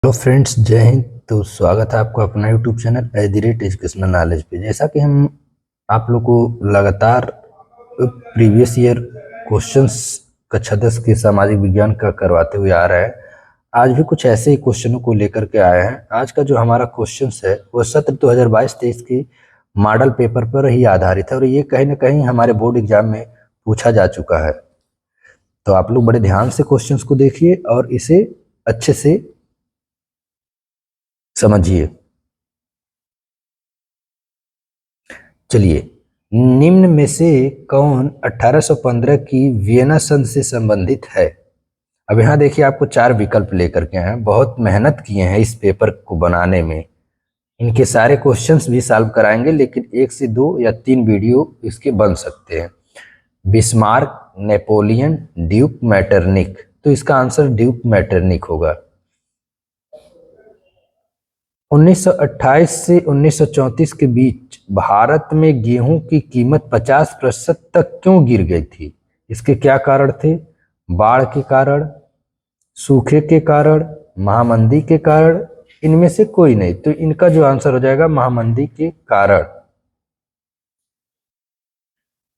Hello friends, जय हिंद। तो स्वागत है आपको अपना यूट्यूब चैनल एजुकेशनल नॉलेज पे। जैसा कि हम आप लोग को लगातार प्रीवियस ईयर क्वेश्चंस कक्षा 10 के सामाजिक विज्ञान का करवाते हुए आ रहे हैं। आज भी कुछ ऐसे ही क्वेश्चनों को लेकर के आए हैं। आज का जो हमारा क्वेश्चंस है वो सत्र 2022-23 की मॉडल पेपर पर ही आधारित है और ये कहीं ना कहीं हमारे बोर्ड एग्जाम में पूछा जा चुका है। तो आप लोग बड़े ध्यान से क्वेश्चंस को देखिए और इसे अच्छे से समझिए। चलिए, निम्न में से कौन 1815 की वियना संधि से संबंधित है? अब यहाँ देखिए, आपको 4 विकल्प लेकर के हैं। बहुत मेहनत किए हैं इस पेपर को बनाने में। इनके सारे क्वेश्चंस भी सॉल्व कराएंगे, लेकिन 1 से 2 या 3 वीडियो इसके बन सकते हैं। Bismarck, Napoleon, Duke Metternich. तो इसका आंसर ड्यूक मैटरनिक होगा। 1928 से 1934 के बीच भारत में गेहूं की कीमत 50% तक क्यों गिर गई थी? इसके क्या कारण थे? बाढ़ के कारण, सूखे के कारण, महामंदी के कारण, इनमें से कोई नहीं। तो इनका जो आंसर हो जाएगा महामंदी के कारण।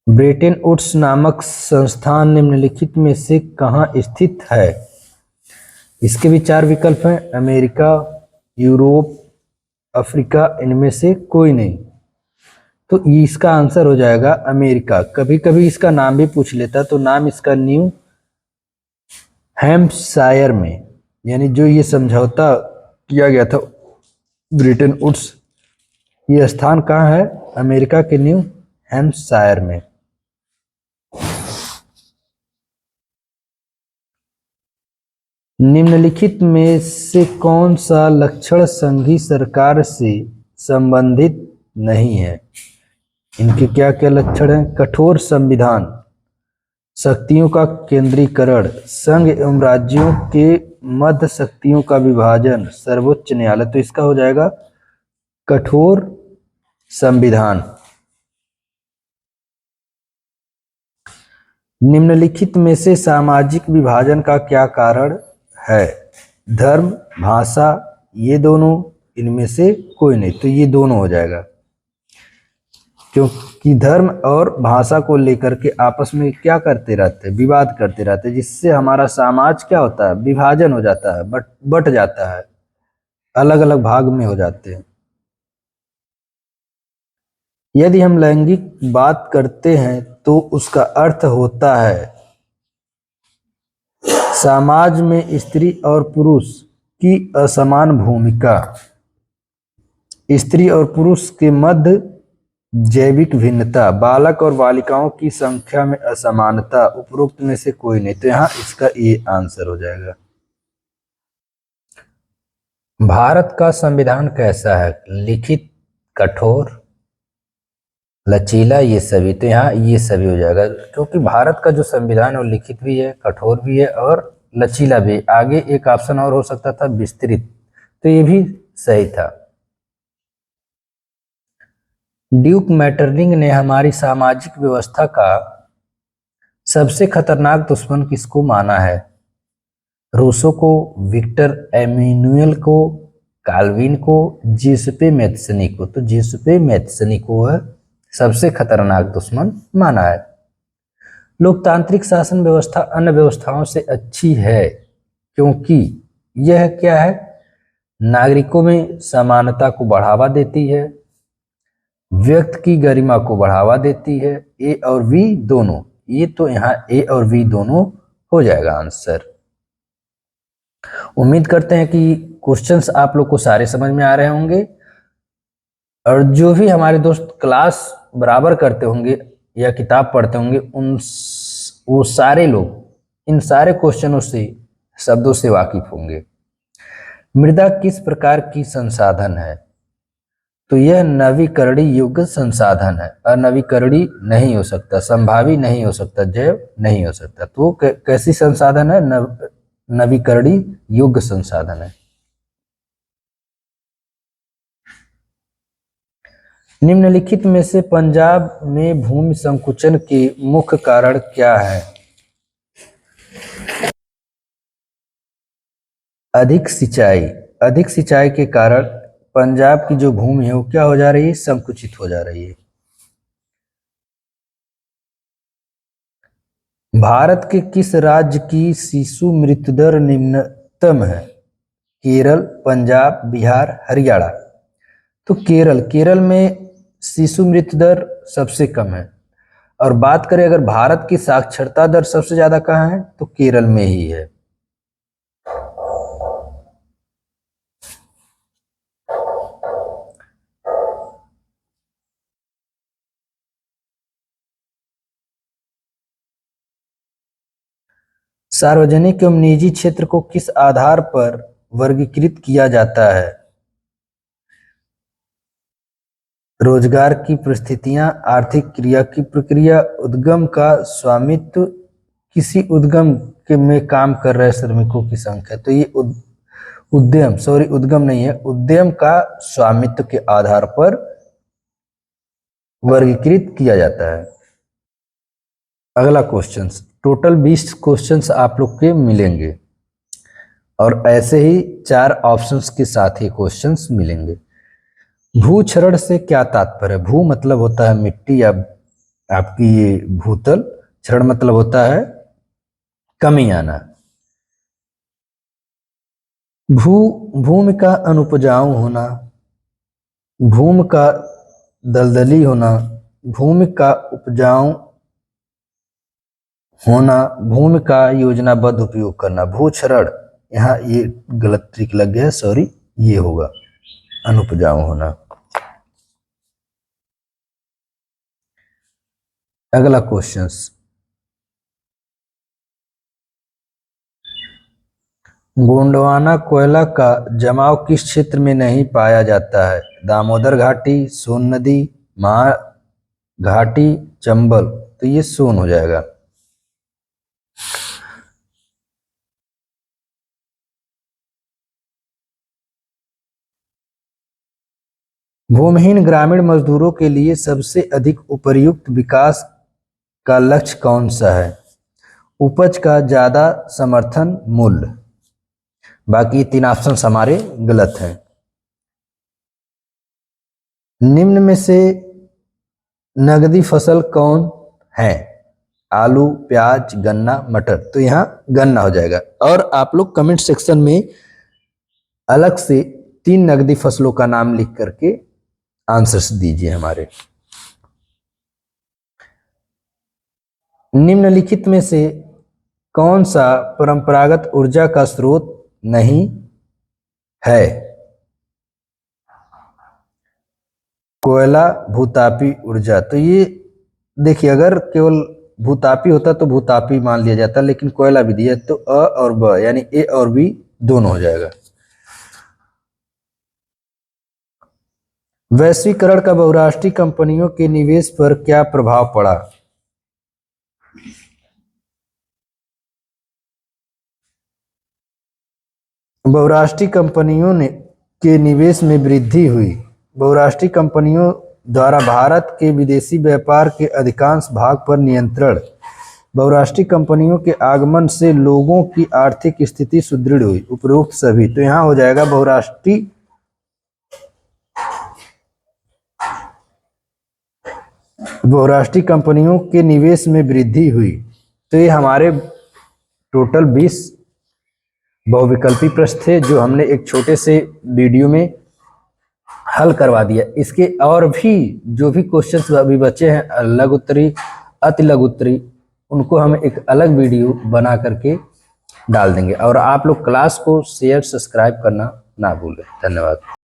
ब्रेटन वुड्स नामक संस्थान निम्नलिखित में से कहाँ स्थित है? इसके भी 4 विकल्प हैं। अमेरिका, यूरोप, अफ्रीका, इनमें से कोई नहीं। तो इसका आंसर हो जाएगा अमेरिका। कभी कभी इसका नाम भी पूछ लेता, तो नाम इसका न्यू हैम्पशायर में, यानी जो ये समझौता किया गया था ब्रिटेन वुड्स, ये स्थान कहाँ है? अमेरिका के न्यू हैम्पशायर में। निम्नलिखित में से कौन सा लक्षण संघीय सरकार से संबंधित नहीं है? इनके क्या क्या लक्षण हैं? कठोर संविधान, शक्तियों का केंद्रीकरण, संघ एवं राज्यों के मध्य शक्तियों का विभाजन, सर्वोच्च न्यायालय। तो इसका हो जाएगा कठोर संविधान। निम्नलिखित में से सामाजिक विभाजन का क्या कारण है? धर्म, भाषा, ये दोनों, इनमें से कोई नहीं। तो ये दोनों हो जाएगा, क्योंकि धर्म और भाषा को लेकर के आपस में क्या करते रहते हैं? विवाद करते रहते हैं, जिससे हमारा समाज क्या होता है? विभाजन हो जाता है, बट जाता है, अलग अलग भाग में हो जाते हैं। यदि हम लैंगिक बात करते हैं तो उसका अर्थ होता है समाज में स्त्री और पुरुष की असमान भूमिका, स्त्री और पुरुष के मध्य जैविक भिन्नता, बालक और बालिकाओं की संख्या में असमानता, उपरोक्त में से कोई नहीं। तो यहाँ इसका ये आंसर हो जाएगा। भारत का संविधान कैसा है? लिखित, कठोर, लचीला, ये सभी। तो यहाँ ये सभी हो जाएगा, क्योंकि भारत का जो संविधान है वो लिखित भी है, कठोर भी है और लचीला भी। आगे एक ऑप्शन और हो सकता था, विस्तृत, तो ये भी सही था। ड्यूक मैटरनिक ने हमारी सामाजिक व्यवस्था का सबसे खतरनाक दुश्मन किसको माना है? रूसो को, विक्टर एमेनुएल को, काल्विन को, जिसपे मैथ्सनी को। तो जिसपे मैथ्सनी को है सबसे खतरनाक दुश्मन माना है। लोकतांत्रिक शासन व्यवस्था अन्य व्यवस्थाओं से अच्छी है क्योंकि यह क्या है? नागरिकों में समानता को बढ़ावा देती है, व्यक्ति की गरिमा को बढ़ावा देती है। ए और वी दोनों, ये तो यहाँ ए और वी दोनों हो जाएगा आंसर। उम्मीद करते हैं कि क्वेश्चंस आप लोग को सारे समझ में आ रहे होंगे, और जो भी हमारे दोस्त क्लास बराबर करते होंगे या किताब पढ़ते होंगे, वो सारे लोग इन सारे क्वेश्चनों से, शब्दों से वाकिफ होंगे। मृदा किस प्रकार की संसाधन है? तो यह नवीकरणीय योग्य संसाधन है। अनवीकरणीय नहीं हो सकता, संभावी नहीं हो सकता, जैव नहीं हो सकता। तो वो कैसी संसाधन है? नवीकरणीय योग्य संसाधन है। निम्नलिखित में से पंजाब में भूमि संकुचन के मुख्य कारण क्या है? अधिक सिंचाई, अधिक सिंचाई के कारण पंजाब की जो भूमि है वो क्या हो जा रही है, संकुचित हो जा रही है। भारत के किस राज्य की शिशु मृत्यु दर निम्नतम है? केरल, पंजाब, बिहार, हरियाणा। तो केरल में शिशु मृत्यु दर सबसे कम है। और बात करें अगर भारत की साक्षरता दर सबसे ज्यादा कहाँ है, तो केरल में ही है। सार्वजनिक एवं निजी क्षेत्र को किस आधार पर वर्गीकृत किया जाता है? रोजगार की परिस्थितियां, आर्थिक क्रिया की प्रक्रिया, उद्यम का स्वामित्व, किसी उद्यम के में काम कर रहे श्रमिकों की संख्या। तो ये उद्यम नहीं है, उद्यम का स्वामित्व के आधार पर वर्गीकृत किया जाता है। अगला क्वेश्चन, टोटल 20 क्वेश्चंस आप लोग के मिलेंगे और ऐसे ही 4 ऑप्शंस के साथ ही क्वेश्चंस मिलेंगे। भू क्षरण से क्या तात्पर्य है? भू मतलब होता है मिट्टी या आपकी ये भूतल, क्षरण मतलब होता है कमी आना। भूमि का अनुपजाऊ होना, भूमि का दलदली होना, भूमि का उपजाऊ होना, भूमि का योजनाबद्ध उपयोग करना। भू क्षरण, यहाँ ये गलत ट्रिक लग गया है, सॉरी, ये होगा अनुपजाऊ होना। अगला क्वेश्चन, गोंडवाना कोयला का जमाव किस क्षेत्र में नहीं पाया जाता है? दामोदर घाटी, सोन नदी, महा घाटी, चंबल। तो ये सोन हो जाएगा। भूमिहीन ग्रामीण मजदूरों के लिए सबसे अधिक उपयुक्त विकास का लक्ष्य कौन सा है? उपज का ज्यादा समर्थन मूल्य। बाकी 3 ऑप्शन हमारे गलत हैं। निम्न में से नगदी फसल कौन है? आलू, प्याज, गन्ना, मटर। तो यहाँ गन्ना हो जाएगा। और आप लोग कमेंट सेक्शन में अलग से 3 नगदी फसलों का नाम लिख करके आंसर्स दीजिए हमारे। निम्नलिखित में से कौन सा परंपरागत ऊर्जा का स्रोत नहीं है? कोयला, भूतापी ऊर्जा। तो ये देखिए, अगर केवल भूतापी होता तो भूतापी मान लिया जाता, लेकिन कोयला भी दिया तो अ और ब यानी ए और बी दोनों हो जाएगा। वैश्वीकरण का बहुराष्ट्रीय कंपनियों के निवेश पर क्या प्रभाव पड़ा? बहुराष्ट्रीय कंपनियों ने के निवेश में वृद्धि हुई। बहुराष्ट्रीय कंपनियों द्वारा भारत के विदेशी व्यापार के अधिकांश भाग पर नियंत्रण। बहुराष्ट्रीय कंपनियों के आगमन से लोगों की आर्थिक स्थिति सुदृढ़ हुई। उपरोक्त सभी। तो यहाँ हो जाएगा बहुराष्ट्रीय कंपनियों के निवेश में वृद्धि हुई। तो ये हमारे टोटल 20 बहुविकल्पी प्रश्न थे जो हमने एक छोटे से वीडियो में हल करवा दिया। इसके और भी जो भी क्वेश्चंस अभी बचे हैं लघु उत्तरी, अति लघु उत्तरी, उनको हम एक अलग वीडियो बना करके डाल देंगे। और आप लोग क्लास को शेयर सब्सक्राइब करना ना भूलें। धन्यवाद।